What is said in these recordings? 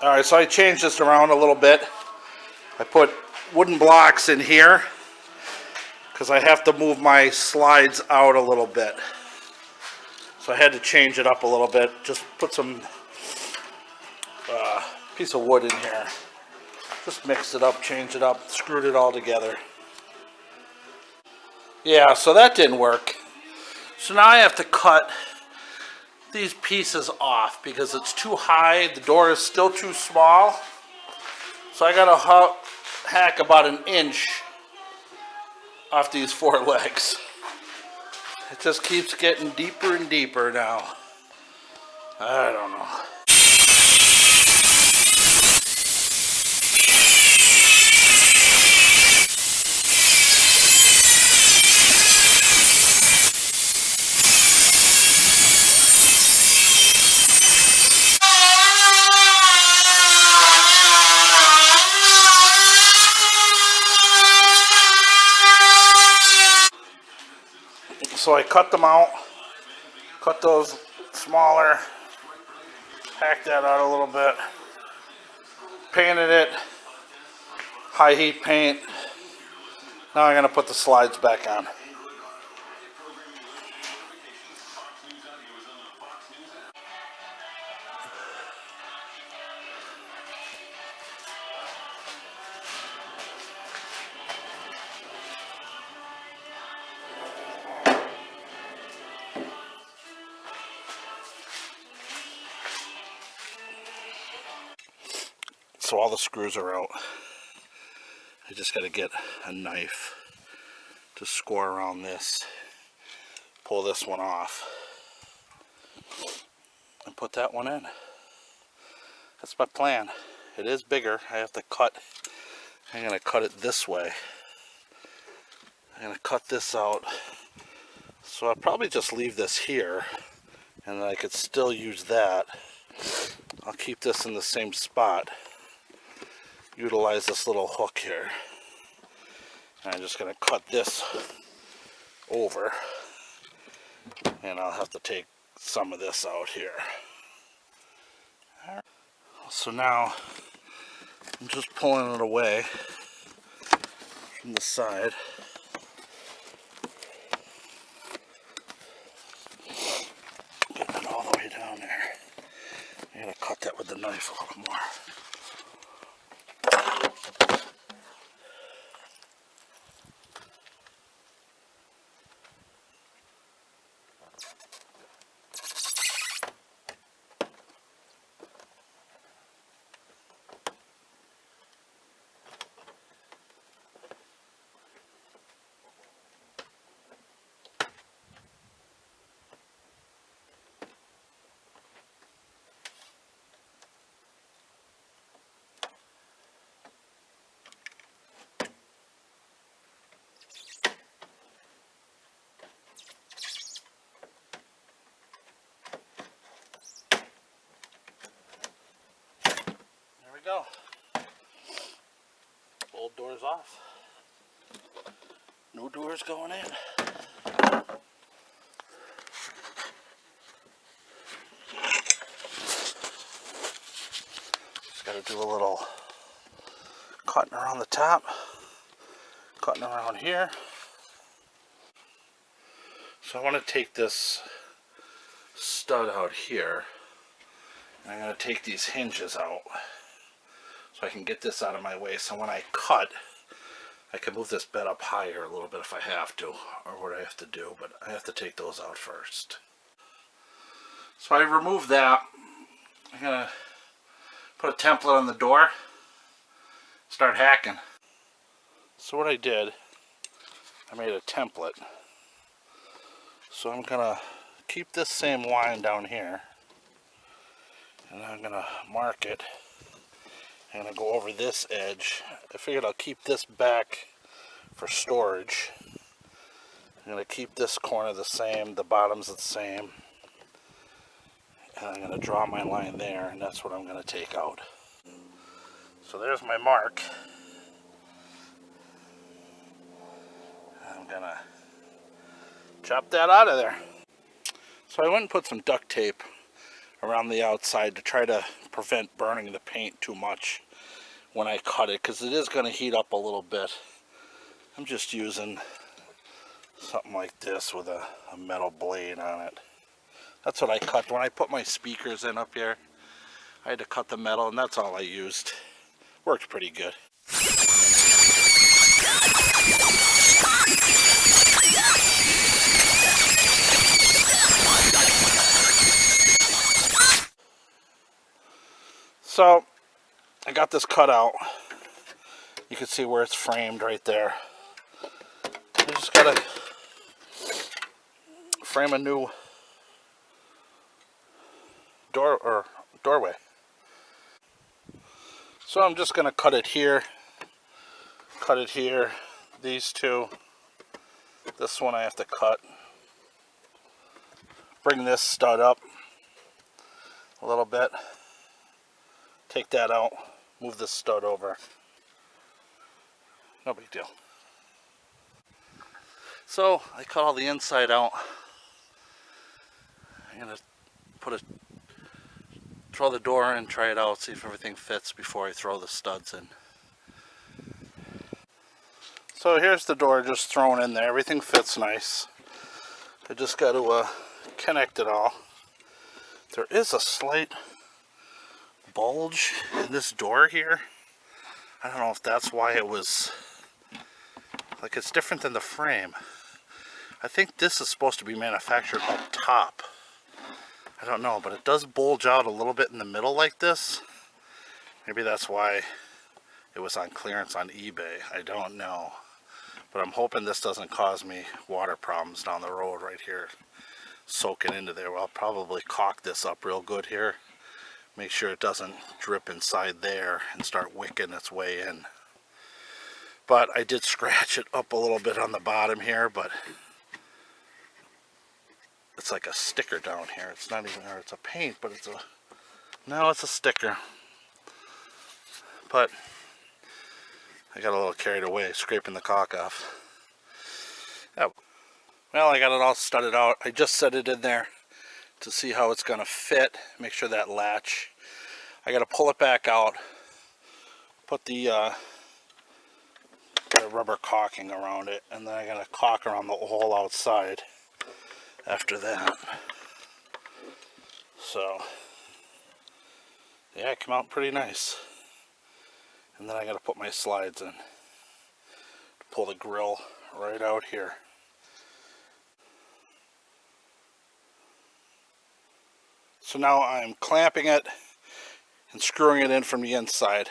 Alright, so I changed this around a little bit. I put wooden blocks in here because I have to move my slides out a little bit. So I had to change it up a little bit. Just put some piece of wood in here. Just mixed it up, changed it up, screwed it all together. Yeah, so that didn't work. So now I have to cut these pieces off because it's too high. The door is still too small. So I gotta hack about an inch off these 4 legs. It just keeps getting deeper and deeper now. I don't know. So I cut them out, cut those smaller, hacked that out a little bit, painted it, high heat paint. Now I'm going to put the slides back on. So all the screws are out. I just got to get a knife to score around this, pull this one off, and put that one in. That's my plan. It is bigger. I have to cut. I'm going to cut it this way. I'm going to cut this out. So I'll probably just leave this here, and then I could still use that. I'll keep this in the same spot. Utilize this little hook here. And I'm just going to cut this over, and I'll have to take some of this out here. So now I'm just pulling it away from the side. Getting it all the way down there. I gotta cut that with the knife a little more. Go. Old doors off. New doors going in. Just got to do a little cutting around the top, cutting around here. So I want to take this stud out here, and I'm going to take these hinges out. So I can get this out of my way, so when I cut, I can move this bed up higher a little bit if I have to, or what I have to do, but I have to take those out first. So I remove that. I'm going to put a template on the door, start hacking. So what I did, I made a template. So I'm going to keep this same line down here, and I'm going to mark it. I'm going to go over this edge. I figured I'll keep this back for storage. I'm going to keep this corner the same, the bottom's the same. And I'm going to draw my line there, and that's what I'm going to take out. So there's my mark. I'm going to chop that out of there. So I went and put some duct tape around the outside to try to prevent burning the paint too much when I cut it, because it is going to heat up a little bit. I'm just using something like this with a metal blade on it. That's what I cut when I put my speakers in up here. I had to cut the metal, and that's all I used. Worked pretty good. So I got this cut out. You can see where it's framed right there. I just gotta frame a new doorway. So I'm just gonna cut it here, these two. This one I have to cut. Bring this stud up a little bit. Take that out, move this stud over. No big deal. So I cut all the inside out. I'm gonna throw the door in, try it out, see if everything fits before I throw the studs in. So here's the door just thrown in there. Everything fits nice. I just got to connect it all. There is a slight bulge in this door here. I don't know if that's why it was, like, it's different than the frame. I think this is supposed to be manufactured up top. I don't know, but it does bulge out a little bit in the middle like this. Maybe that's why it was on clearance on eBay. I don't know. But I'm hoping this doesn't cause me water problems down the road right here, soaking into there. Well, I'll probably caulk this up real good here. Make sure it doesn't drip inside there and start wicking its way in. But I did scratch it up a little bit on the bottom here, but it's like a sticker down here. It's not even, or it's a paint, but it's a, no, it's a sticker. But I got a little carried away scraping the caulk off. Yeah. Well, I got it all studded out. I just set it in there to see how it's going to fit. Make sure that latch. I got to pull it back out. Put the rubber caulking around it, and then I got to caulk around the whole outside after that. So yeah, it came out pretty nice. And then I got to put my slides in to pull the grill right out here. So now I'm clamping it and screwing it in from the inside.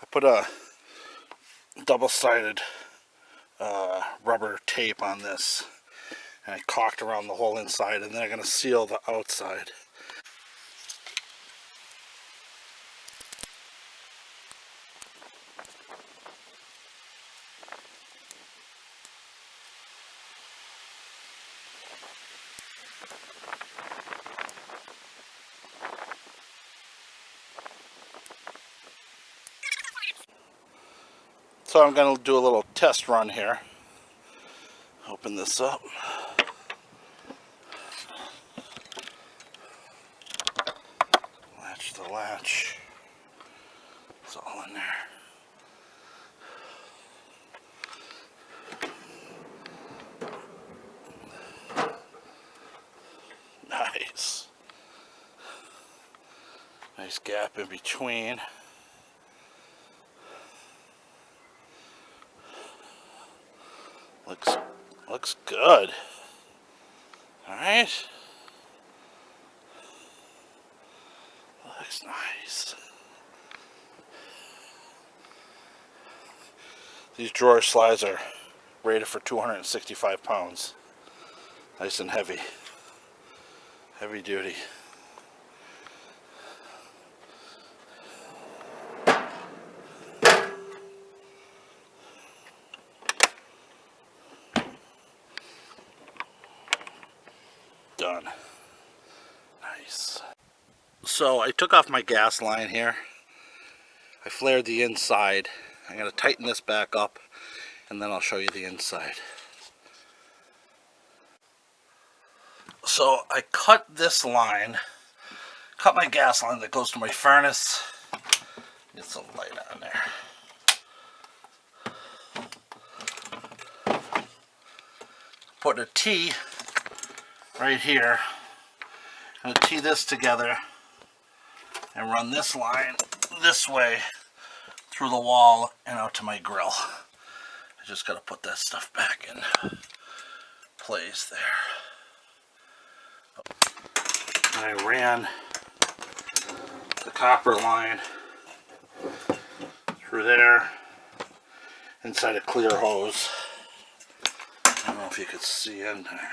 I put a double-sided rubber tape on this, and I caulked around the whole inside, and then I'm going to seal the outside. So I'm going to do a little test run here. Open this up. Latch the latch. It's all in there. Nice. Nice gap in between. Looks good. Alright. Looks nice. These drawer slides are rated for 265 pounds. Nice and heavy. Heavy duty. Done. Nice. So I took off my gas line here. I flared the inside. I'm going to tighten this back up, and then I'll show you the inside. So I cut this line cut my gas line that goes to my furnace. Get some light on there. Put a T right here. I'm going to tee this together and run this line this way through the wall and out to my grill. I just got to put that stuff back in place there. I ran the copper line through there inside a clear hose. I don't know if you could see in there.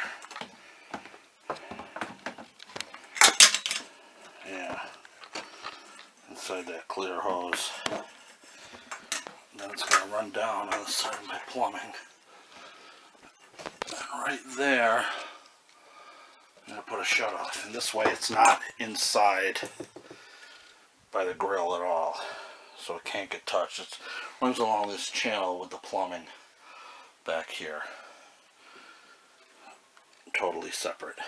Yeah, inside that clear hose. Then it's going to run down on the side of my plumbing. And right there, I'm going to put a shut off. And this way it's not inside by the grill at all. So it can't get touched. It runs along this channel with the plumbing back here. Totally separate.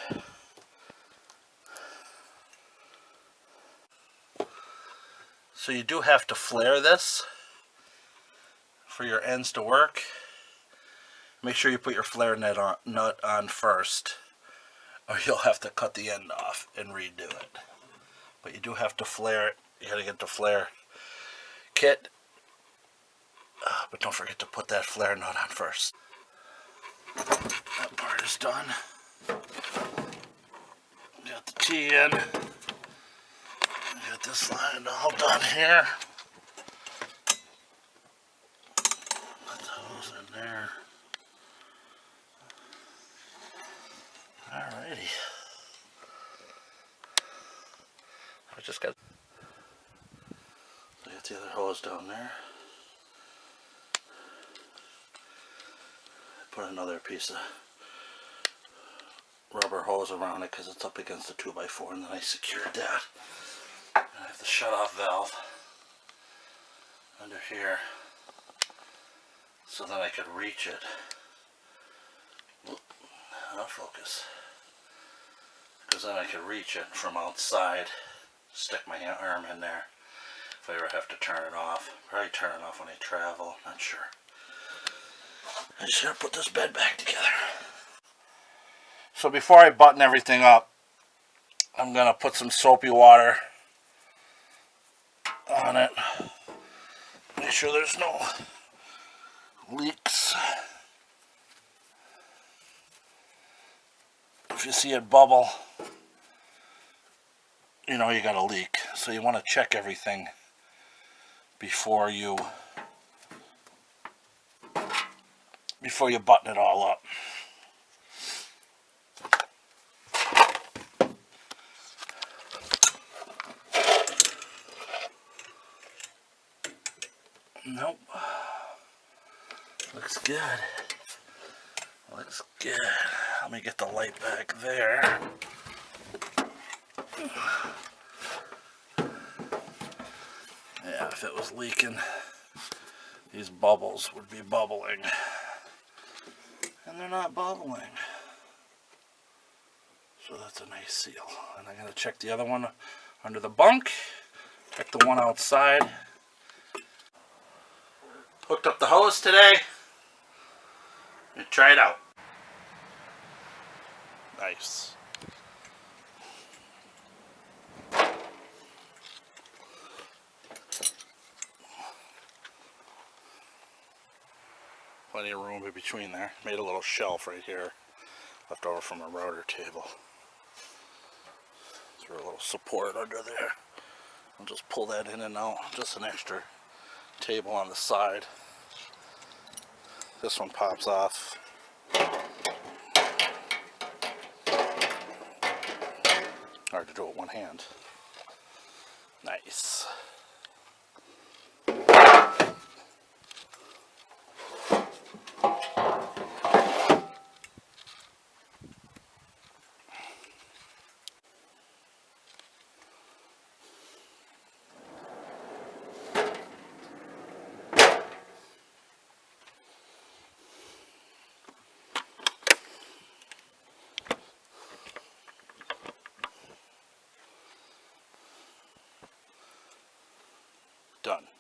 So you do have to flare this for your ends to work. Make sure you put your flare nut on first, or you'll have to cut the end off and redo it. But you do have to flare it. You gotta get the flare kit, but don't forget to put that flare nut on first. That part is done. Got the T in. Got this line all done here. Put the hose in there. Alrighty. I just got the other hose down there. Put another piece of rubber hose around it because it's up against the 2x4, and then I secured that. And I have the shut-off valve under here so that I could reach it. Oop, out of focus. Because then I could reach it from outside, stick my arm in there if I ever have to turn it off. Probably turn it off when I travel, not sure. I just gotta put this bed back together. So before I button everything up, I'm gonna put some soapy water on it. Make sure there's no leaks. If you see it bubble, you know you got a leak. So you want to check everything before you button it all up. Nope. Looks good. Looks good. Let me get the light back there. Yeah, if it was leaking, these bubbles would be bubbling. And they're not bubbling. So that's a nice seal. And I'm going to check the other one under the bunk. Check the one outside. Hooked up the hose today. And try it out. Nice. Plenty of room in between there. Made a little shelf right here, left over from a router table. Threw a little support under there. I'll just pull that in and out. Just an extra table on the side. This one pops off. Hard to do it with one hand. Nice. Done.